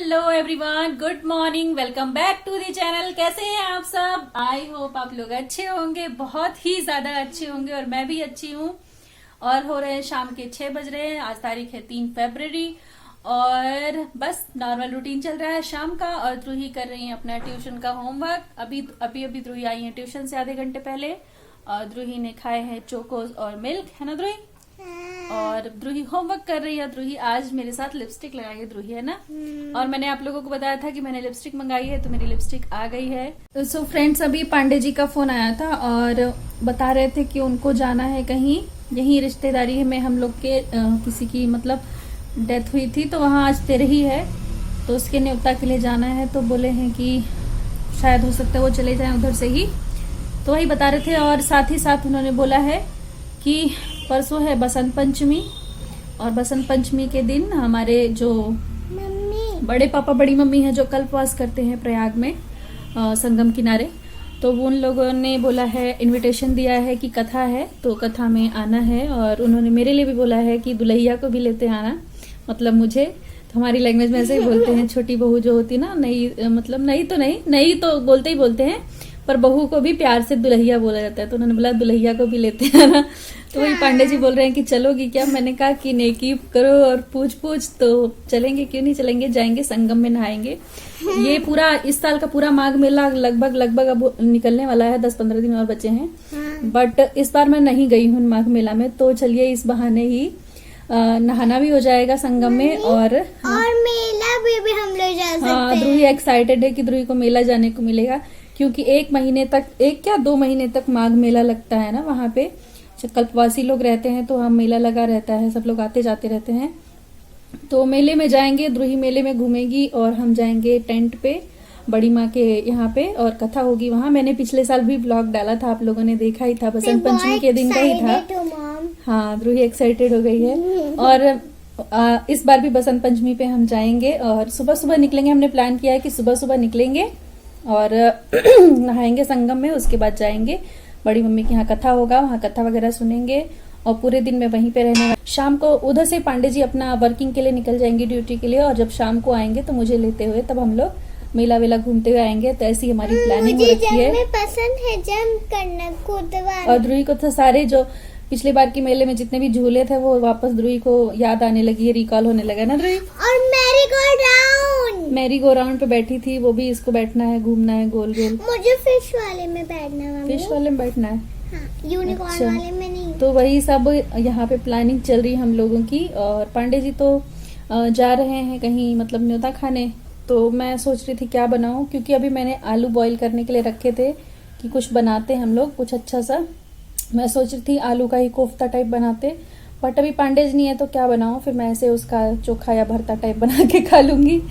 Hello everyone, good morning, welcome back to the channel. कैसे हैं आप सब? आई होप आप लोग अच्छे होंगे, बहुत ही ज्यादा अच्छे होंगे और मैं भी अच्छी हूँ। और हो रहे हैं शाम के 6 बज रहे हैं। आज तारीख है 3 फरवरी और बस नॉर्मल रूटीन चल रहा है शाम का। और द्रुही कर रही है अपना ट्यूशन का होमवर्क। अभी द्रुही आई है ट्यूशन से आधे घंटे पहले और द्रुही ने खाए हैं चोकोज और मिल्क, है ना द्रुही? और द्रुही होमवर्क कर रही है। द्रुही आज मेरे साथ लिपस्टिक लगाई है, द्रुही है ना। और मैंने आप लोगों को बताया था कि मैंने लिपस्टिक मंगाई है, तो मेरी लिपस्टिक आ गई है। सो फ्रेंड्स, अभी पांडे जी का फोन आया था और बता रहे थे कि उनको जाना है कहीं, यही रिश्तेदारी में हम लोग के किसी की मतलब डेथ हुई थी, तो वहाँ आज तेरही है, तो उसके न्योता के लिए जाना है। तो बोले हैं कि शायद हो सकता है वो चले जाएं उधर से ही, तो वही बता रहे थे। और साथ ही साथ उन्होंने बोला है कि परसों है बसंत पंचमी और बसंत पंचमी के दिन हमारे जो बड़े पापा बड़ी मम्मी है जो कल्पवास करते हैं प्रयाग में संगम किनारे, तो वो उन लोगों ने बोला है, इनविटेशन दिया है कि कथा है तो कथा में आना है। और उन्होंने मेरे लिए भी बोला है कि दुल्हिया को भी लेते आना, मतलब मुझे। तो हमारी लैंग्वेज में ऐसे ही बोलते हैं, छोटी बहू जो होती ना, नई मतलब नई तो बोलते ही बोलते हैं, पर बहू को भी प्यार से दुल्हिया बोला जाता है। तो उन्होंने बोला दुल्हिया को भी लेते आना। तो वही पांडे जी बोल रहे हैं कि चलोगी क्या? मैंने कहा कि नेकी करो और पूछ तो चलेंगे, क्यों नहीं चलेंगे, जाएंगे संगम में नहाएंगे। ये पूरा इस साल का पूरा माघ मेला लगभग अब निकलने वाला है, 10-15 दिन और बचे हैं। बट इस बार मैं नहीं गई हूँ माघ मेला में, तो चलिए इस बहाने ही नहाना भी हो जाएगा संगम में और मेला भी हम लोग जा सकते हैं। हाँ, द्रुही एक्साइटेड है कि द्रुही को मेला जाने को मिलेगा, क्योंकि 1 महीने तक, 2 महीने तक माघ मेला लगता है ना वहाँ पे। जब कल्पवासी लोग रहते हैं तो हम मेला लगा रहता है, सब लोग आते जाते रहते हैं। तो मेले में जाएंगे, द्रुही मेले में घूमेगी और हम जाएंगे टेंट पे बड़ी माँ के यहाँ पे, और कथा होगी वहाँ। मैंने पिछले साल भी ब्लॉग डाला था, आप लोगों ने देखा ही था, बसंत पंचमी के दिन का ही था। हाँ, द्रुही एक्साइटेड हो गई है। और इस बार भी बसंत पंचमी पे हम जाएंगे और सुबह सुबह निकलेंगे। हमने प्लान किया है कि सुबह सुबह निकलेंगे और नहाएंगे संगम में, उसके बाद जाएंगे बड़ी मम्मी के यहाँ कथा होगा, वहाँ कथा वगैरह सुनेंगे और पूरे दिन में वहीं पे रहने। शाम को उधर से पांडे जी अपना वर्किंग के लिए निकल जाएंगे, ड्यूटी के लिए, और जब शाम को आएंगे तो मुझे लेते हुए तब हम लोग मेला वेला घूमते हुए आएंगे। तो ऐसी हमारी प्लानिंग हो रखी है। मुझे पसंद है जंप करना, कूदना। और द्रुही को तो सारे जो पिछले बार के मेले में जितने भी झूले थे वो वापस द्रुही को याद आने लगी है, रिकॉल होने लगा ना द्रुही। और मैरी गो राउंड पे बैठी थी, वो भी इसको बैठना है, घूमना है गोल गोल। मुझे फिश वाले में बैठना है। फिश वाले में बैठना है, हाँ, यूनिकॉर्न अच्छा। वाले में नहीं। तो वही सब यहाँ पे प्लानिंग चल रही है हम लोगों की। और पांडे जी तो जा रहे हैं कहीं मतलब न्योता खाने। तो मैं सोच रही थी क्या बनाऊं, क्योंकि अभी मैंने आलू बॉईल करने के लिए रखे थे कि कुछ बनाते हम लोग कुछ अच्छा सा। मैं सोच रही थी आलू का ही कोफ्ता टाइप बनाते, बट अभी पांडे जी नहीं है तो क्या बनाऊं, फिर मैं ऐसे उसका चोखा या भरता टाइप बना के खा लूंगी,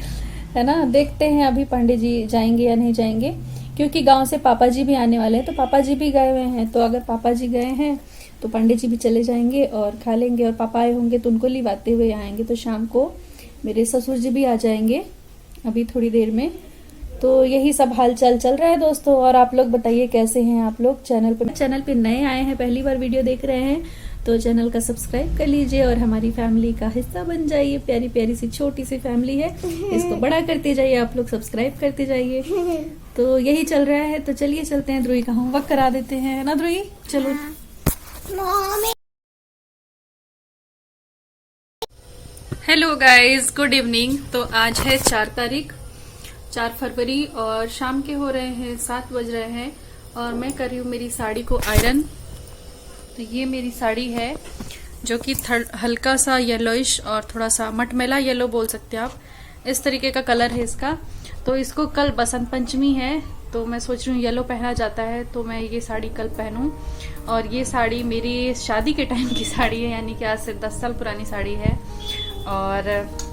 है ना। देखते हैं अभी पांडे जी जाएंगे या नहीं जाएंगे, क्योंकि गांव से पापा जी भी आने वाले हैं। तो पापा जी भी गए हुए हैं, तो अगर पापा जी गए हैं तो पांडे जी भी चले जाएंगे और खा लेंगे। और पापा आए होंगे तो उनको लिवाते हुए आएंगे। तो शाम को मेरे ससुर जी भी आ जाएंगे अभी थोड़ी देर में। तो यही सब हालचाल चल रहा है दोस्तों। और आप लोग बताइए कैसे हैं आप लोग? चैनल पे नए आए हैं, पहली बार वीडियो देख रहे हैं, तो चैनल का सब्सक्राइब कर लीजिए और हमारी फैमिली का हिस्सा बन जाइए। प्यारी प्यारी सी छोटी सी फैमिली है, इसको बड़ा करते जाइए, आप लोग सब्सक्राइब करते जाइए। तो यही चल रहा है। तो चलिए चलते हैं, द्रुही का होमवर्क करा देते हैं ना द्रुही, चलो। Hello guys, good evening. तो आज है 4 फरवरी और शाम के हो रहे हैं 7 बज रहे हैं और मैं कर रही हूँ मेरी साड़ी को आयरन। तो ये मेरी साड़ी है जो कि हल्का सा येलोइश और थोड़ा सा मटमैला येलो बोल सकते हैं आप, इस तरीके का कलर है इसका। तो इसको कल बसंत पंचमी है, तो मैं सोच रही हूँ येलो पहना जाता है तो मैं ये साड़ी कल पहनूं। और ये साड़ी मेरी शादी के टाइम की साड़ी है, यानी कि आज से 10 साल पुरानी साड़ी है, और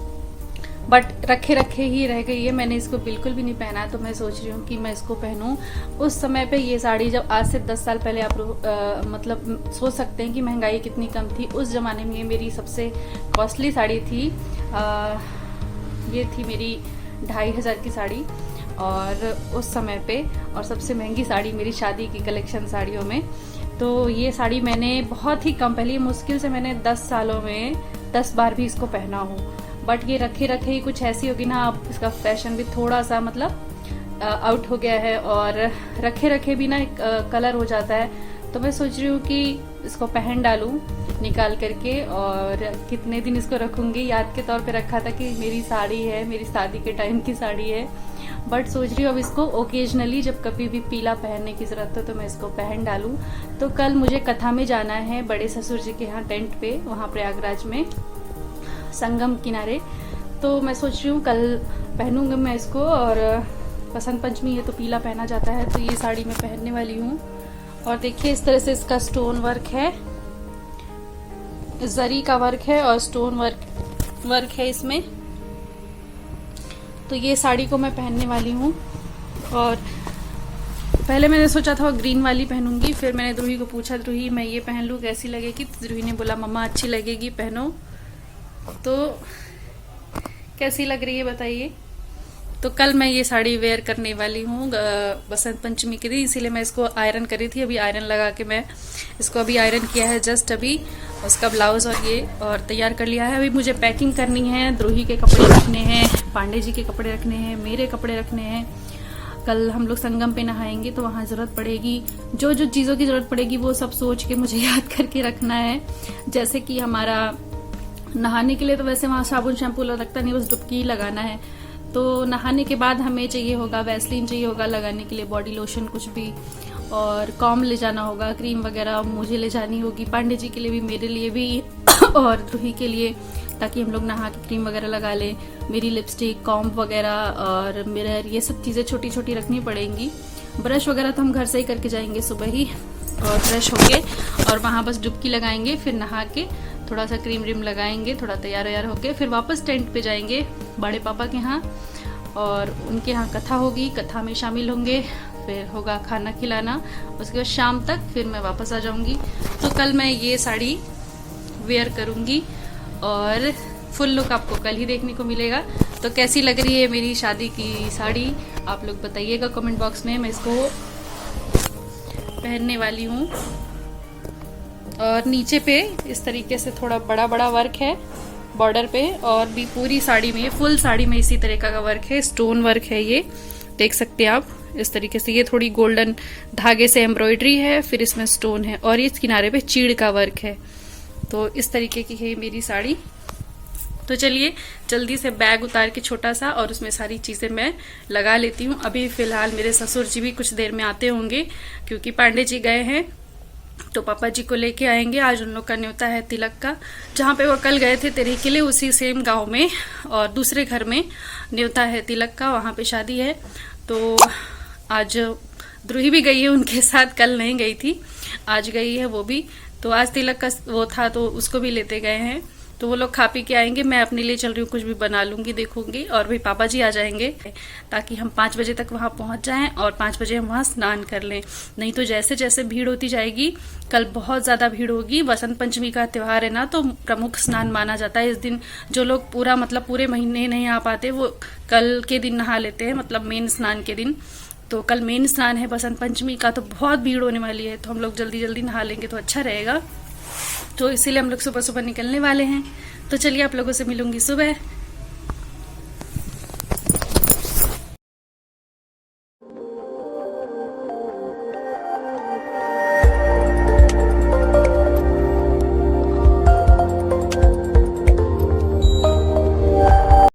बट रखे ही रह गई है। मैंने इसको बिल्कुल भी नहीं पहना है, तो मैं सोच रही हूँ कि मैं इसको पहनूं। उस समय पे ये साड़ी, जब आज से 10 साल पहले आप मतलब सोच सकते हैं कि महंगाई कितनी कम थी। उस जमाने में ये मेरी सबसे कॉस्टली साड़ी थी। ये थी मेरी 2500 की साड़ी और उस समय पे, और सबसे महंगी साड़ी मेरी शादी की कलेक्शन साड़ियों में। तो ये साड़ी मैंने बहुत ही कम, पहले मुश्किल से मैंने 10 सालों में 10 बार भी इसको पहना हूँ। बट ये रखे रखे ही कुछ ऐसी होगी ना, अब इसका फैशन भी थोड़ा सा मतलब आउट हो गया है और रखे रखे भी ना एक कलर हो जाता है। तो मैं सोच रही हूँ कि इसको पहन डालूं निकाल करके, और कितने दिन इसको रखूंगी। याद के तौर पे रखा था कि मेरी साड़ी है, मेरी शादी के टाइम की साड़ी है, बट सोच रही हूँ अब इसको ओकेजनली जब कभी भी पीला पहनने की जरूरत हो तो मैं इसको पहन डालूं। तो कल मुझे कथा में जाना है बड़े ससुर जी के यहाँ टेंट पे, वहाँ प्रयागराज में संगम किनारे। तो मैं सोच रही हूँ कल पहनूंगा मैं इसको, और बसंत पंचमी है तो पीला पहना जाता है, तो ये साड़ी मैं पहनने वाली हूँ। और देखिए इस तरह से इसका स्टोन वर्क है, जरी का वर्क है और स्टोन वर्क है इसमें। तो ये साड़ी को मैं पहनने वाली हूँ। और पहले मैंने सोचा था ग्रीन वाली पहनूंगी, फिर मैंने द्रुही को पूछा, द्रुही मैं ये पहन लूँ कैसी लगेगी? तो द्रुही ने बोला मम्मा अच्छी लगेगी, पहनो। तो कैसी लग रही है बताइए। तो कल मैं ये साड़ी वेयर करने वाली हूँ बसंत पंचमी के दिन, इसीलिए मैं इसको आयरन करी थी। अभी आयरन लगा के मैं इसको अभी आयरन किया है जस्ट अभी, उसका ब्लाउज और ये और तैयार कर लिया है। अभी मुझे पैकिंग करनी है, द्रोही के कपड़े रखने हैं, पांडे जी के कपड़े रखने हैं, मेरे कपड़े रखने हैं। कल हम लोग संगम पे नहाएंगे तो वहाँ जरूरत पड़ेगी, जो जो चीज़ों की जरूरत पड़ेगी वो सब सोच के मुझे याद करके रखना है। जैसे कि हमारा नहाने के लिए तो वैसे वहाँ साबुन शैम्पू लगता नहीं, बस डुबकी ही लगाना है। तो नहाने के बाद हमें चाहिए होगा वैसलीन, चाहिए होगा लगाने के लिए, बॉडी लोशन कुछ भी, और कॉम ले जाना होगा, क्रीम वगैरह मुझे ले जानी होगी, पांडे जी के लिए भी, मेरे लिए भी और द्रुही के लिए, ताकि हम लोग नहा के क्रीम वगैरह लगा लें। मेरी लिपस्टिक, कॉम वगैरह और मिरर, ये सब चीज़ें छोटी छोटी रखनी पड़ेंगी। ब्रश वगैरह तो हम घर से ही करके जाएंगे सुबह ही, और फ्रेश होके और वहाँ बस डुबकी लगाएंगे, फिर नहा के थोड़ा सा क्रीम व्रीम लगाएंगे, थोड़ा तैयार व्यार होके फिर वापस टेंट पे जाएंगे बड़े पापा के यहाँ, और उनके यहाँ कथा होगी, कथा में शामिल होंगे, फिर होगा खाना खिलाना, उसके बाद शाम तक फिर मैं वापस आ जाऊंगी। तो कल मैं ये साड़ी वेयर करूंगी और फुल लुक आपको कल ही देखने को मिलेगा। तो कैसी लग रही है मेरी शादी की साड़ी आप लोग बताइएगा कमेंट बॉक्स में। मैं इसको पहनने वाली हूँ, और नीचे पे इस तरीके से थोड़ा बड़ा बड़ा वर्क है बॉर्डर पे, और भी पूरी साड़ी में, फुल साड़ी में इसी तरह का वर्क है, स्टोन वर्क है, ये देख सकते हैं आप इस तरीके से। ये थोड़ी गोल्डन धागे से एम्ब्रॉयडरी है, फिर इसमें स्टोन है, और इस किनारे पे चीड़ का वर्क है। तो इस तरीके की है मेरी साड़ी। तो चलिए जल्दी से बैग उतार के छोटा सा, और उसमें सारी चीजें मैं लगा लेती हूँ। अभी फिलहाल मेरे ससुर जी भी कुछ देर में आते होंगे, क्योंकि पांडे जी गए हैं तो पापा जी को लेके आएंगे। आज उन लोग का न्योता है तिलक का, जहाँ पे वो कल गए थे तेरे के लिए, उसी सेम गांव में और दूसरे घर में न्योता है तिलक का, वहाँ पे शादी है। तो आज द्रुही भी गई है उनके साथ, कल नहीं गई थी, आज गई है वो भी। तो आज तिलक का वो था तो उसको भी लेते गए हैं। तो वो लोग खा पी के आएंगे, मैं अपने लिए चल रही हूँ, कुछ भी बना लूंगी, देखूंगी। और भाई पापा जी आ जाएंगे ताकि हम 5 बजे तक वहां पहुंच जाएं और 5 बजे हम वहां स्नान कर लें। नहीं तो जैसे जैसे भीड़ होती जाएगी, कल बहुत ज्यादा भीड़ होगी। बसंत पंचमी का त्योहार है ना, तो प्रमुख स्नान माना जाता है इस दिन। जो लोग पूरा मतलब पूरे महीने नहीं आ पाते वो कल के दिन नहा लेते हैं, मतलब मेन स्नान के दिन। तो कल मेन स्नान है बसंत पंचमी का, तो बहुत भीड़ होने वाली है, तो हम लोग जल्दी जल्दी नहा लेंगे तो अच्छा रहेगा। तो इसीलिए हम लोग सुबह सुबह निकलने वाले हैं। तो चलिए आप लोगों से मिलूंगी सुबह।